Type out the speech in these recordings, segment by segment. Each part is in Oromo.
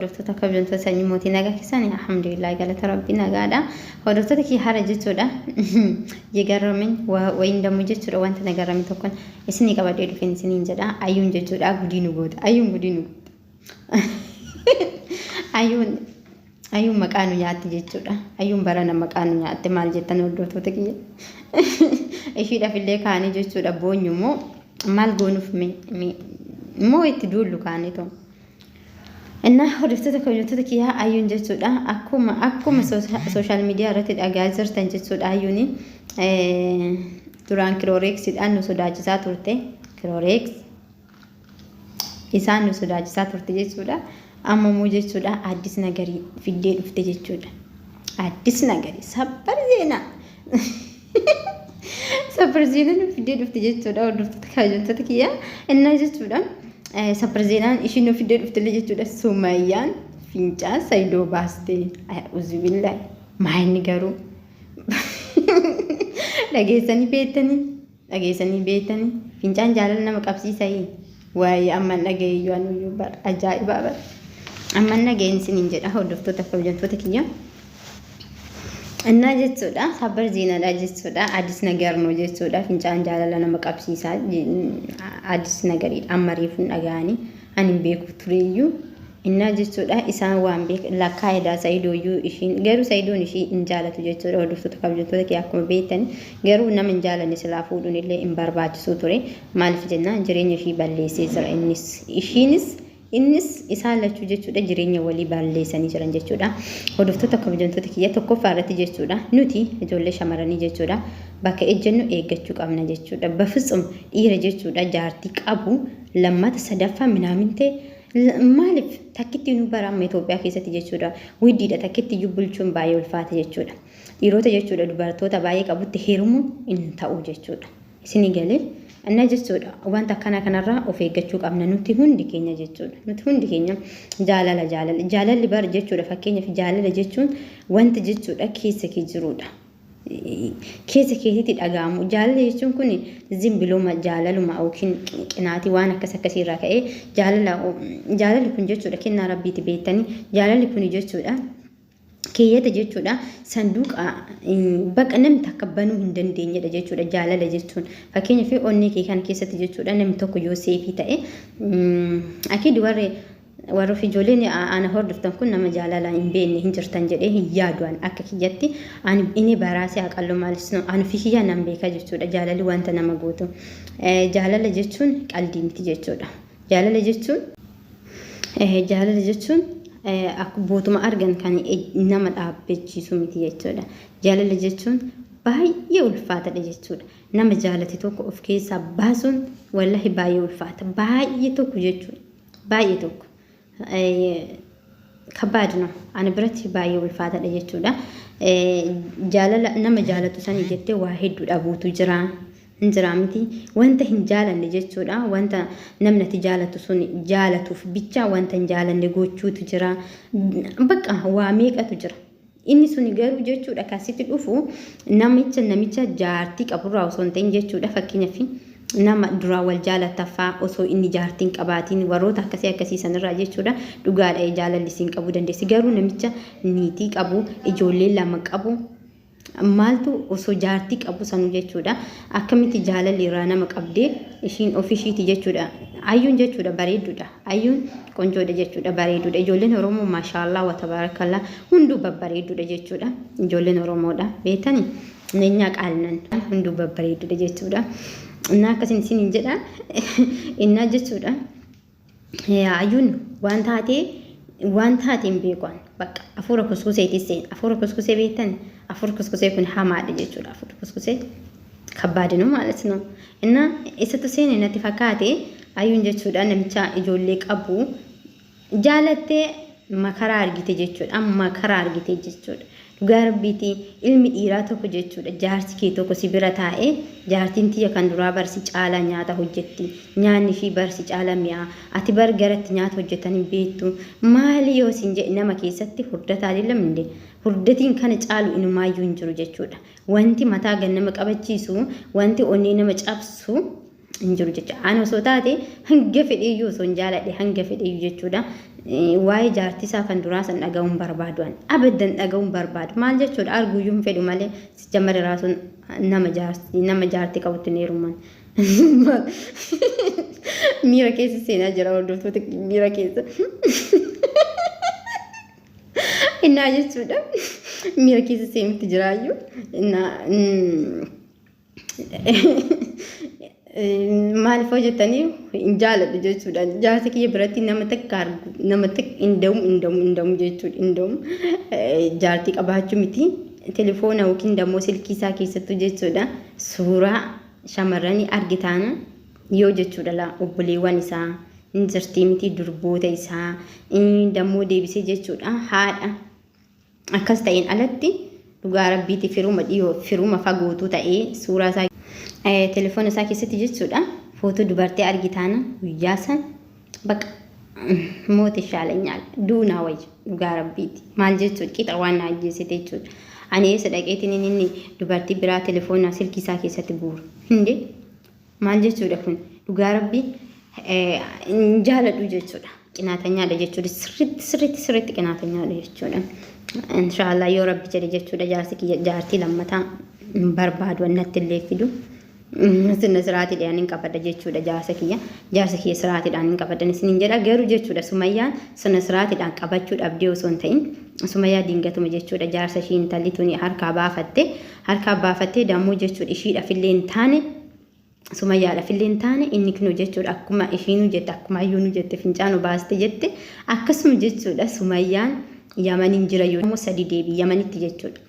Hordoftoota kabajamtoota sanyii mootii nagaa keessanii alhamdulillah galata rabbii nagaadha. Hordoftoota kiyya hara jechuudha. Yegarramin wayin dammu jechuudha wanta nagarrami tokkon isinii qabadee dhufeen isiniin jedha. Ayyuun jechuudha gudii nu goota. Ayyuun gudii nu goota. Ayyuun maqaa nu nyaatti jechuudha. Ayyuun barana maqaa nu nyaatti maal jettan hordoftoota kiyya. Ishiidhaaf illee kaanii jechuudha boonyu moo maal goonuuf moo itti duullu kaanii ta'u. Inna hordoftoota kabajamtoota kiyyaa ayyuun jechuudha akkuma sooshaal miidiyaa irratti dhagaa jirtan jechuudha ayyuun duraan kirooreeksidhaan nu sodaachisaa turte kirooreeks isaan nu sodaachisaa turte jechuudha amma immoo jechuudha addis nagarii fiddee dhufte jechuudha addis nagarii sabbar zeenaa fiddee dhufte jechuudha hordoftoota kabajamtoota kiyyaa inna jechuudha. Saprzenan ishiin nu fidee dhufte jechuudha Sumayyaan fincaa Saayidoo baastee uzubillah maayini garuu dhageessanii beektanii fincaan jaalala nama qabsiisayii waa'ee amman dhageeyyuu anuyyuu bar ajaa'ibaa bar amman dhageen isiniin jedha hordoftoota kabajamtoota kiyya innaa jechuudha sabbar zeenaadha jechuudha addis nagar no jechuudha fincaan jaalala nama qabsiisaa addis nagarii amma reefuun dhagaanii ani beeku tureeyyuu innaa jechuudha isaan waan beek lakkaayidaa Saayidooyyuu ishiin garuu Saayidoon ishii hin jaalatu jechuudha hordoftoota kabajamtoota kiyya akkuma beektan garuu nama hin jaalanne silaa fuudhuun illee hin barbaachisu ture maaliif jennaan jireenya ishii balleessee jira innis isaan lachuu jechuudha jireenya walii balleessanii jiran jechuudha hordoftoota kabajamtoota kiyya tokkoffaa irratti jechuudha nuti ijoollee shamarranii jechuudha bakka ejjennu eeggachuu qabna jechuudha bafitsum dhiira jechuudha jaartii qabu lammata sadaffaa minaamintee maaliif takkitti nu baraama Itoophiyaa keessatti jechuudha widdiidha takkitti iyyuu bulchuun baay'ee ulfaata jechuudha dhiirota jechuudha dubartoota baay'ee qabutti heerumuun hin ta'u jechuudha isinii galee anna jechuudha wanta akkana kanarraa of eeggachuu qabna nuti hundi keenya jechuudha nuti hundi keenya jaalalli bar jechuudha fakkeenyaaf jaalala jechuun wanta jechuudha keessa kee jiruudha keessa keetitti dhaga'amu jaalala jechuun kun zimbilooma jaalaluma yookiin qinaatii waan akkasiirraa ka'ee jaalalli kun jechuudha kennaa rabbiiti beektanii jaalalli kun jechuudha keeyyata jechuudha sanduuqa bakka namni takka banuu hin dandeenyedha jechuudha jaalala jechuun fakkeenyaaf onnee kee kana keessatti jechuudha namni tokko yoo seefii ta'e akiidi warri ijoolleen ana hordoftan kun nama jaalala hin beekne hin jirtan jedhee hin yaadu'an akka kiyyatti ani inni baraasee aqallo maalis no ani fikiyyaa nan beeka jechuudha jaalalli wanta nama gootu jaalala jechuun qalbii miti jechuudha jaalala jechuun akka bootuma argan kan nama dhaabbachiisu miti jechuudha jaalala jechuun baay'ee ulfaatadha jechuudha nama jaalate tokko of keessaa baasuun wallahi baay'ee ulfaata baay'ee tokko jechuudha baay'ee tokko kabaadna ani biratti baay'ee ulfaatadha jechuudha jaalala nama jaalatu sanii jettee waa hedduu dhabuutu jira miti wanta hin jaalanne jechuudha wanta namni jaalatu sun jaalatuuf bicha wanta hin jaalanne gochuutu jira bakka waa meeqatu jira inni sun garuu jechuudha kasitti dhufu namicha jaartii qaburraa osoo hin ta'in jechuudha fakkeenyaaf nama duraa wal jaalataffaa osoo inni jaartiin qabaatiin warroota akkasii sanirraa jechuudha dhugaadha jaalalli siin qabuu dandeessi garuu namicha niitii qabu ijoollee lama qabu maaltu osoo jaartii qabu sanu jechuudha akkamitti jaalalli irraa nama qabdee ishiin ofishiiti jechuudha ayyuun jechuudha bareedduudha ayyuun qonjoodha jechuudha bareedduudha ijoolleen oromoo maashaallah wa tabarakallah hunduu babbareedduudha jechuudha ijoolleen oromoodha beetanii neenyaa qaalnan hunduu babbareedduudha jechuudha innaa akkasiin isiniin jedha innaa jechuudha ayyuun waan taateen beekuun bakka afuura kuskuseetis afuura kuskusee beektan afuura kuskusee kun hamaadha jechuudha afuura kuskusee kabbaadinu maalas no innaa isatti seenee natti fakkaate ayyuun jechuudha namicha ijoollee qabu jaalattee makaraa argite jechuudha makaraa argite jechuudha dhugaa rabbiiti ilmi dhiiraa tokko jechuudha jaarsi kee tokko si bira taa'ee jaartiin tiyya kan duraa barsi caalaa nyaata hojjetti nyaanni fi barsi caalaa mi'a ati bar garatti nyaata hojjetanii beektu maali yoo siin jedhe nama keessatti hurdataa lamde hurdatiin kana caalu inumaayyuu hin jiru jechuudha wanti mataa gan nama qabachiisu wanti onnee nama cabsu injiru jecha ana osoo taate hanga fedhiyyuu osoo hin jaaladhe hanga fedhiyyuu jechuudha waa'ee jaartii isaa kan duraa san dhaga'uun barbaadu abaddan dhaga'uun barbaadu maal jechuudha arguuyyuu hin fedhu malee jammarri raasuun nama jaartii qabutti ni heeruman miira keessa seenaa jira hordoftoota miira keessa innaa jechuudha miira keessa seenutti jiraayyuu maaliif hojjetanii hin jaaladhu jechuudha jaarsa kiyya biratti nama takka inda'u jechuudha inda'u jaartii qabaachuu miti telefoona yookiin dammoo silkii isaa keessattuu jechuudha suuraa shamarranii argitaan yoo jechuudha la obboleewwan isaa injirtii miti durboota isaa dammoo deebisee jechuudha haadha akkas ta'een alatti dhugaa rabbiiti firuma dhiyoo firuma fagootuu ta'ee suuraa isaa telefoona isaa keessatti jechuudha footoo dubartii argitaan guyyaa san baqa mootii shaalanyaal duunaa wayyu dhugaa rabbiiti maal jechuudha qixa waan na ajjeesite jechuudha ani eessa dhaqeetiin inni dubartii biraa telefoona silkii isaa keessatti guura hindi maal jechuudha kun dhugaa rabbii jaaladhu jechuudha qinaatanyaadha jechuudha sirriitti qinaatanyaadha jechuudha inshaallah yoo rabbi jedhe jechuudha jaartii lammataa barbaadu annatti illee fidu sinna siraatiidhaan hin qabadha jechuudha jaarsa kiyya siraatiidhaan hin qabadhan isin jedha garuu jechuudha sumayyaan sinna siraatiidhaan qabachuu dhabdee osoo hin ta'in sumayyaa dingatuma jechuudha jaarsa ishii intalli tuni harkaa baafattee dammoo jechuudha ishiidhaaf illee hin taane sumayyaadhaaf illee hin taane inni kunoo jechuudha akkuma ishiinuu jette akkuma ayyuunuu jette fincaanu baaste jette akkasuma jechuudha sumayyaan yamaniin jira yoo sadii deebii yamanitti jechuudha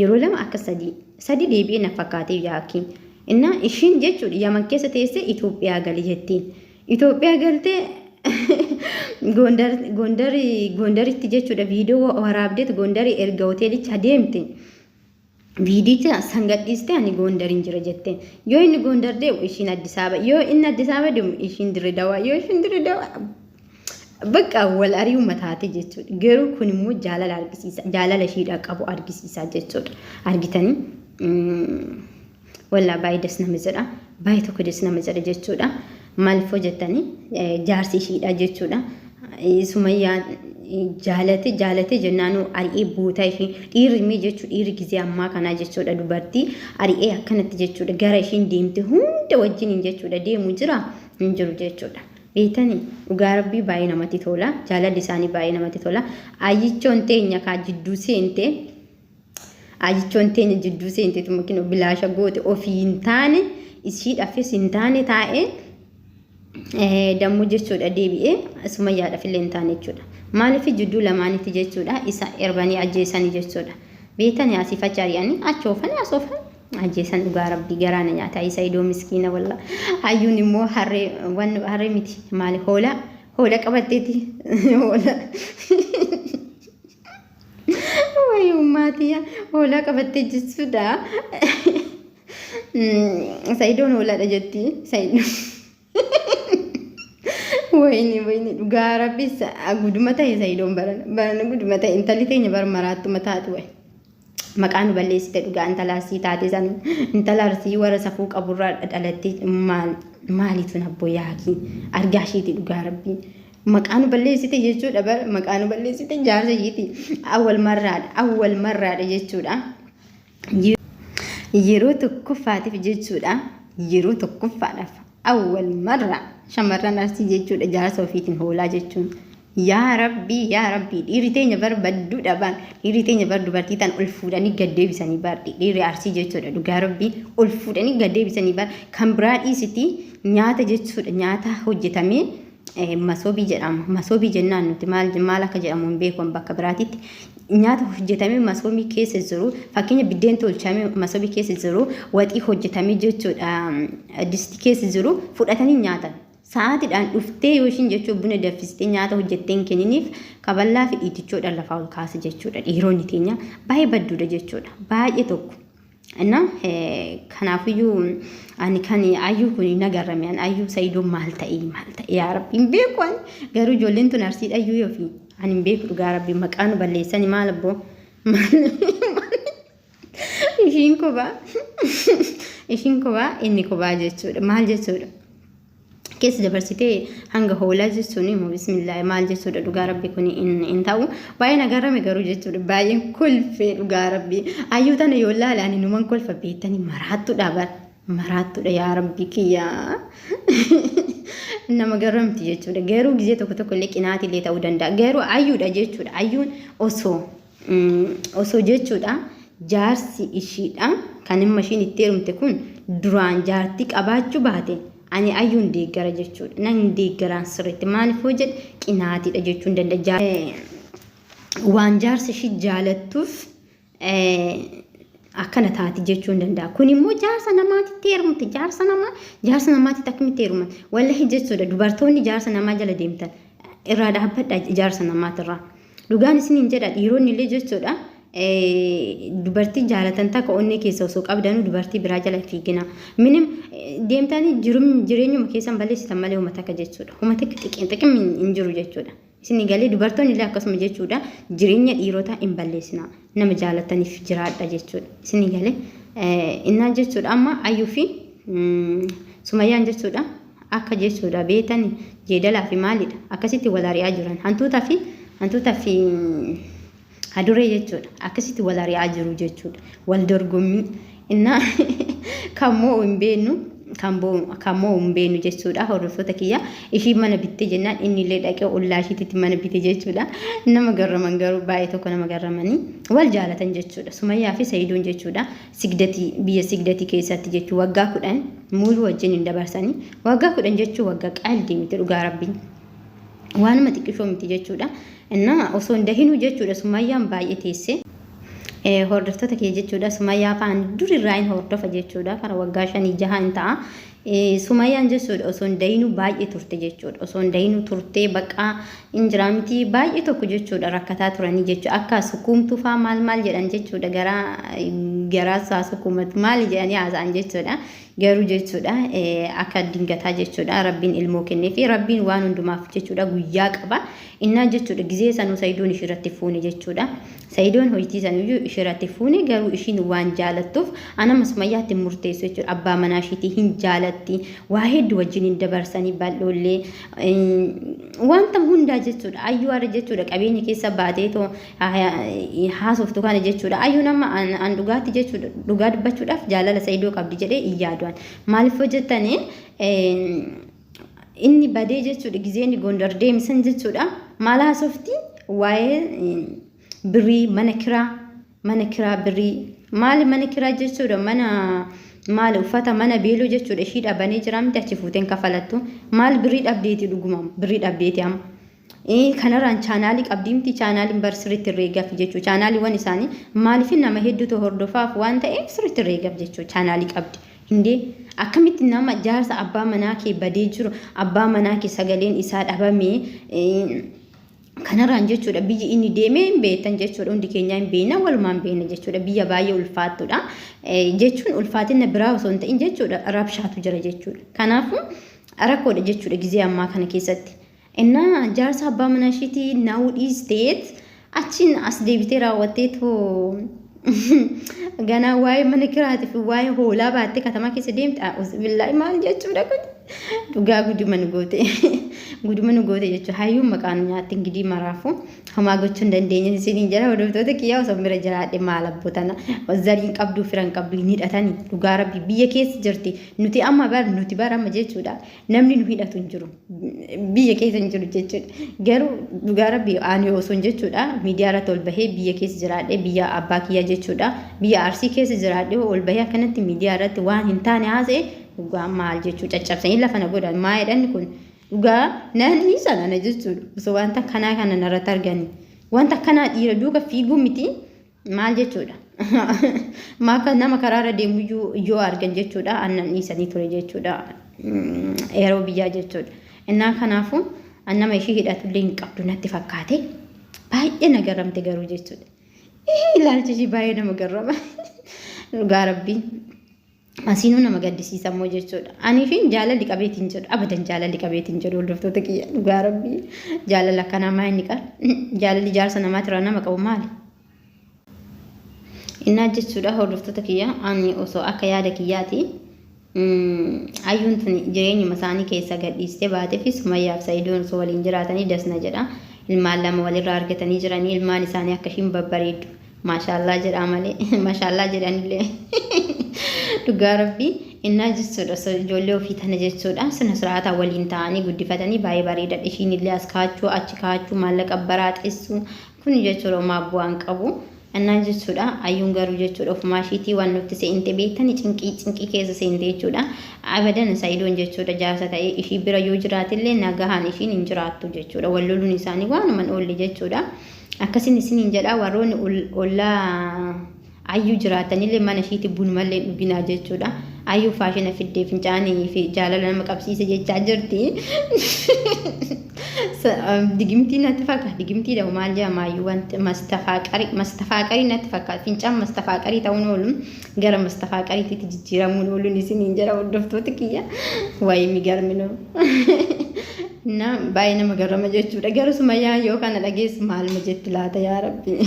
yeroo lama akka sadii deebi'ee na fakkaatee yaakiin inna ishiin jechuudha yaman keessa teessee Itoophiyaa gali jettiin Itoophiyaa galtee gondaritti jechuudha viidiyoo waraabdeet gondari erga hoteelicha adeemte viidicha sangadhiiste ani gondariin jira jetteen yoo inni gondar deemu ishiin Addis Ababa yoo inni Addis Ababa deemu ishiin Dirree Dawaa yoo ishiin Dirree Dawaa bakka wal ari'uu mataate jechuudha garuu kun immoo jaalala argisiisa jaalala ishiidhaa qabu argisiisa jechuudha argitanii walla baay'ee des nama jedha baay'ee tokko des nama jedha jechuudha maaliif hojjetanii jaarsi ishiidha jechuudha sumayyaa jaalate jennaanuu ari'ee boota ishii dhiirri jechuudha dhiirri gizee ammaa kanaa jechuudha dubartii ari'ee akkanatti jechuudha gara ishiin deemte hunda wajjin jechuudha deemu jira hin jiru jechuudha beetanii dhugaa rabbii baay'ee namatti tola jaalalli isaanii baay'ee namatti tola ayyichoon teenya kaa jidduu seente ayichoon teenya jidduu seente tumakino bilaasha goote ofii hin taane ishiidhaafis hin taane taa'ee dammoo jechuudha deebi'ee sumayyaadhaaf illee hin taane jechuudha maaliif jidduu lamaanitti jechuudha isa erbanii ajjeesanii jechuudha beetanii asiif achi ari'anii achoofanii asoofanii ajjeesan dhugaa rabbii garaana nyaataa isa idoo miskiina walla hayyuun immoo harree miti maali hoola qabatteeti hoola wayyummaatiya hoola qabattee jechuudha Saidoon hoolaadha jetti Saidoon wayni dhugaa rabbii guduma ta'e Saidoon barana guduma ta'e intalli teenya bar maraattuma taate way maqaan balleessite dhugaa intalaasii taate san intalaasii warra safuu qaburraa dhalattee maalitu nabbo yaaki argaa ishiiti dhugaa rabbii maqaan balleessite jechuudha bar maqaan balleessite jaarsa ishiiti awwal marraadha jechuudha yeroo tokkoffaatiif jechuudha yeroo tokkoffaadhaaf awwal marra shamarran arsii jechuudha jaarsa ofiitiin hoolaa jechuun yaa rabbii dhiirri teenya bar badduu dhaban dhiirri teenya bar dubartii tan ol fuudhanii gaddeebisanii bar dhiirri arsii jechuudha dhugaa rabbii ol fuudhanii gaddeebisanii bar kan biraa dhiisiti nyaata jechuudha nyaata hojjetamee masoobii jedhama masoobii jennaan nuti maal akka jedhamu hin beekan bakka biraatitti nyaata hojjetamee masoobii keessa jiru fakkeenya biddeen tolchamee masoobii keessa jiru waxii hojjetamee jechuudha distii keessa jiru fudhatanii nyaatan sa'aatiidhaan dhuftee yoo ishiin jechuudha buna danfistee nyaata hojjetteen kenniniif kaballaa fi dhiitichoodhaan lafaa ol kaasa jechuudha dhiironni teenya baay'ee badduudha jechuudha baay'ee tokko እና ከናፍዩ አኒ ከኒ አዩ ኩኒ ነገረም ያን አዩ ሰይዶ ማልታ ያ ረቢ ቤኳን ገሩ ጆሊንቱ ነርሲ አዩ yofi አኒ ቤኩ ዱጋ ረቢ መቃኑ በለሰኒ ማለቦ ኢሽንኮባ ኢኒ ኮባ ጀቹ ማል ጀቹ keessa dabarsitee hanga hoolaa jechuun immoo bismillah maal jechuudha dhugaa rabbi kun in ta'u baay'ee nagarame garuu jechuudha baay'een kolfee dhugaa rabbi ayyuu tana yoo laalaan numan kolfa beektanii maraattuudha yaa rabbi kiyyaa nama garamti jechuudha garuu gizee tokko illee qinaatillee ta'uu danda'a garuu ayyuudha jechuudha ayyuun osoo jechuudha jaarsi ishiidha kan amma ishiin itti heerumte kun duraan jaartii qabaachuu baate ani ayyuun deeggara jechuudha nan deeggaraan sirriitti maaliif hoo jedhe qinaatiidha jechuun danda'a waan jaarsi ishii jaalattuuf akkana taati jechuun danda'a kun immoo jaarsa namaatitti heerumte jaarsa namaatitti akkamitti heeruman wallahi jechuudha dubartoonni jaarsa namaa jala deemtan irraa dhaabbadha jaarsa namaatirraa dhugaan isin hin jedha dhiironni illee jechuudha dubartii jaalatan takka onnee keessa osoo qabdanuu dubartii biraa jala fiigina minim deemtanii jireenyuma keessan balleessitan malee huma takka jechuudha huma takka xiqqim hin jiru jechuudha isin galee dubartoonni illee akkasuma jechuudha jireenya dhiirotaa hin balleessina nama jaalataniif jiraadha jechuudha isin galee innaa jechuudha amma ayyuu fi sumayyaan jechuudha akka jechuudha beetanii jeedalaa fi maalidha akkasitti wal ari'aa jiran hantuutaa fi haduree jechuudha akkasitti wal ari'aa jiru jechuudha wal dorgommii innaa kammoo hin beeknu kammoo hin beeknu jechuudha hordoftoota kiyya ishii mana bitte jennaan inni illee dhaqee ollaa ishiitti mana bitte jechuudha nama garraman garuu baay'ee tokko nama garramanii wal jaalatan jechuudha sumayyaa fi sayidoon jechuudha biyya sigdatii keessatti jechuu waggaa 10 muuluu wajjin hin dabarsanii waggaa 10 jechuu waggaa qaaldi miti dhugaa rabbiin waanuma xiqqishoo miti jechuudha innaa osoo hin dahinuu jechuudha sumayyaan baay'ee teesse hordoftoota kee jechuudha sumayyaa faan durirraa hin hordofa jechuudha kana waggaa 5-6 hin ta'a sumayyaan jechuudha osoo hin dahinuu baay'ee turte jechuudha osoo hin dahinuu turtee baqaa injiraa miti baay'ee tokko jechuudha rakkataa turanii jechuudha akka sukuumtuu faa maal jedhan jechuudha garaa isaa sukuumatu maal jedhanii haasa'an jechuudha garuu jechuudha akka dingataa jechuudha rabbiin ilmoo kennee fi rabbiin waan hundumaaf jechuudha guyyaa qaba innaa jechuudha gizee sanuu sayidoon ishirratti fuune jechuudha sayidoon hojitii sanuyyuu ishirratti fuune garuu ishiin waan jaalattuuf anama sumayyaatti murteessu jechuudha abbaa manaa ishiitii hin jaalatti waa hedduu wajjin hin dabarsanii bal'oollee wanta hundaa jechuudha ayyuu har'a jechuudha qabeenya keessa baateetoo haasoftu kana jechuudha ayyuu nama an dhugaatti jechuudha dhugaa dubbachuudhaaf jaalala sayidoo qabdi jedhee hin yaadu'an maaliif hojjettanii inni badee jechuudha gizeen gondar deemsan jechuudha maal haasofti waa'ee birrii mana kiraa birrii maali mana kiraa jechuudha maal uffata mana beeloo jechuudha ishii dhabanee jira miti achi fuuteen kafalattu maal birrii dhabdeeti dhuguma birrii dhabdeeti amma kanarraan chaanaalii qabdiimti chaanaaliin bar sirriitti reegaaf jechuudha chaanaaliiwwan isaanii maaliif nama hedduutu hordofaaf waan ta'eef sirriitti reegaaf jechuudha chaanaalii qabdi hindee akkamitti nama jaarsa abbaa manaa kee badee jiru abbaa manaa kee sagaleen isaa dhabamee kanarraan jechuudha biyyi inni deemee hin beektan jechuudha hundi keenya hin beekna walumaan beekna jechuudha biyya baay'ee ulfaattuudha jechuun ulfaatina biraa osoo hin ta'in jechuudha rabshaatu jira jechuudha kanaafuu rakkoodha jechuudha gizee ammaa kana keessatti innaa jaarsa abbaa manaa ishiitii naa'uu dhiisteet achiin as deebitee raawwatteetoo ganaa waa'ee mana kiraatiif waa'ee hoolaa baattee katamaa keessa deemta billaahi maal jechuudha kun dhugaa guduma nu goote jechuudha hayyuun maqaan nyaatti ingidii maraafu homaa gochuu hin dandeenye isiniin jala hordoftoota kiyyaa osoo bira jiraadhe maal abbootana zariin qabduu firan qabduu hin hidhatanii dhugaa rabbi biyya keessa jirti nuti amma amma jechuudha namni nu hidhatu hin jiru biyya keessa hin jiru jechuudha garuu dhugaa rabbi ani osoo jechuudha miidiyaa irratti ol bahee biyya keessa jiraadhe biyya abbaa kiyyaa jechuudha biyya arsii keessa jiraadhe ol bahee akkanatti miidiyaa irratti waan hin taane haasa'e dhugaa maal jechuudha caccabsanii lafa na godhan maa jedhan kun dhugaa nanni sana jechuudha osoo wanta kanaa kana narratti arganii wanta kanaa dhiira duuka fiiguu miti maal jechuudha maaka nama karaarra deemu yoo argan jechuudha annan dhiisanii ture jechuudha yeroo biyyaa jechuudha innaa kanaafuu annama ishii hidhatullee hin qabdu natti fakkaate baay'ee na garramte garuu jechuudha ilaalchi ishii baay'ee nama garrama dhugaa rabbii asiinuu nama gaddisiisa immoo jechuudha anii fi jaalalli qabeetiin jedhu abadan jaalalli qabeetiin jedhu hordoftoota kiyya dhugaa rabbii jaalala akkanaa maa inni qaba jaalalli jaarsa namaatirraa nama qabu maali innaa jechuudha hordoftoota kiyya ani osoo akka yaada kiyyaati ayyuun tun jireenyuma isaanii keessa gadhiistee baatee fi Sumayyaaf Sa'idoon osoo waliin jiraatanii dasna jedha. Ilmaan lama walirraa argatanii jiranii ilmaan isaanii akka ishiin babbareeddu maashaallah jedha malee maashaallah jedhanillee dhugaa rabbii innaa jechuudha ijoollee ofii tana jechuudha sina siraataa waliin ta'anii guddifatanii baay'ee bareeda ishiin illee as kaachuu achi kaachuu maallaqa baraatessu kun jechuudha homaa bu'aan qabu. Annaan jechuudha ayyuun garuu jechuudha ofumaa ishiitii waan nutti seente beektani cinqii keessa seente jechuudha abadan Sa'idoon jechuudha jaarsa ta'ee ishii bira yoo jiraatillee nagahaan ishiin hin jiraattu jechuudha walloluun isaanii waanuman oolle jechuudha akkasin isiniin jedha warroonni ollaa ayyuu jiraatanillee mana ishiitti bun mallee dhuginaa jechuudha ayyuu faashina fiddee fincaanii fi jaalala nama qabsiise jechaa jirti. Digimtii natti fakkaata digimtii dha maal jedhama ayyuu wanti mastafaaqarii natti fakkaata fincaan mastafaaqarii ta'uun oolu gara mastafaaqariitti jijjiiramuun ooluun isiniin jira hordoftoota kiyya waa'ee migarminu na baay'ee nama garama jechuudha gara Sumayyaa yoo kana dhageessu maaluma jetti laata yaa rabbi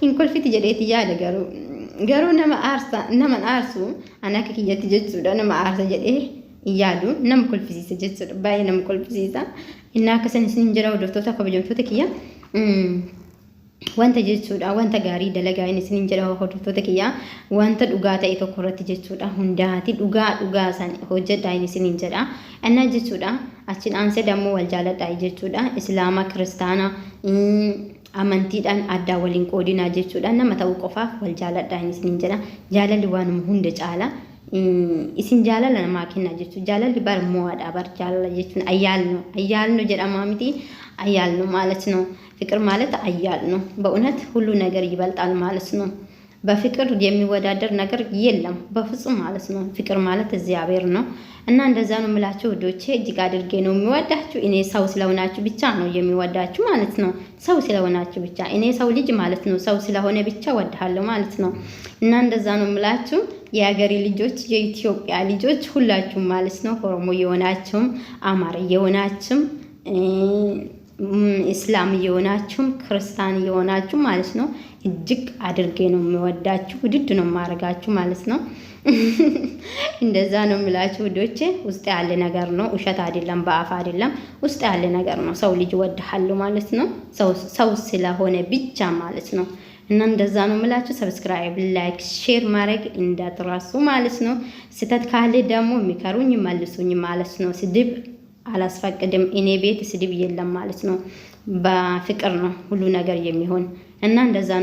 hin kolfiti jedheeti yaada garuu nama aarsu ana akka kiyyatti jechuudha nama aarsa jedhee yaadu nama kolfisiisa jechuudha baay'ee nama kolfisiisa innaa akkasan isin jira hordoftoota kabajamtoota kiyya wanta jechuudha wanta gaarii dalagaa isin jira hordoftoota kiyya wanta dhugaa ta'e tokko irratti jechuudha hundaati dhugaa san hojjedhaa isin jedha innaa jechuudha achiin aansee dammoo wal jaaladhaa jechuudha islaama kiristaana amantiidhaan addaa waliin qoodinaa jechuudha nama ta'uu qofaaf wal jaaladhaa isin jedha jaalalli waanuma hunda caala isin jaalala namaa kenna jechuudha jaalalli bar mo'aadha bar jaalala jechuun ayyaalno jedhama miti ayyaalno ማለት ነው ፍቅር ማለት አያልነው በእውነት ሁሉ ነገር ይበልጣል ማለት ነው በፍቅር የሚወዳደር ነገር የለም በፍጹም ማለት ነው ፍቅር ማለት እግዚአብሔር ነው እና እንደዛ ነው የምላችሁ ወዶቼ እጅግ አድርጌ ነው የሚወዳችሁ እኔ ሰው ስለሆናችሁ ብቻ ነው የሚወዳችሁ ማለት ነው ሰው ስለሆናችሁ ብቻ እኔ ሰው ልጅ ማለት ነው ሰው ስለሆነ ብቻ ወድሃለሁ ማለት ነው እና እንደዛ ነው የምላችሁ የሀገሬ ልጆች የኢትዮጵያ ልጆች ሁላችሁም ማለት ነው ኦሮሞ የሆናችሁም አማራ የሆናችሁም እስላም የሆናችሁም ክርስቲያን የሆናችሁ ማለት ነው እጅግ አድርጌ ነው የሚወዳችሁ ውድድ ነው ማረጋችሁ ማለት ነው እንደዛ ነው የምላችሁ ወዶቼ ውስጥ ያለ ነገር ነው ውሸት አይደለም በአፍ አይደለም ውስጥ ያለ ነገር ነው ሰው ልጅ ወድሃለሁ ማለት ነው ሰው ስለሆነ ብቻ ማለት ነው እና እንደዛ ነው የምላችሁ ሰብስክራይብ ላይክ ሼር ማድረግ እንዳትረሱ ማለት ነው ስተት ካለ ደግሞ የሚከሩኝ መልሱኝ ማለት ነው ስድብ አላስፈቅድም እኔ ቤት ስድብ የለም ማለት ነው በፍቅር ነው ሁሉ ነገር የሚሆን እና እንደዛ ነው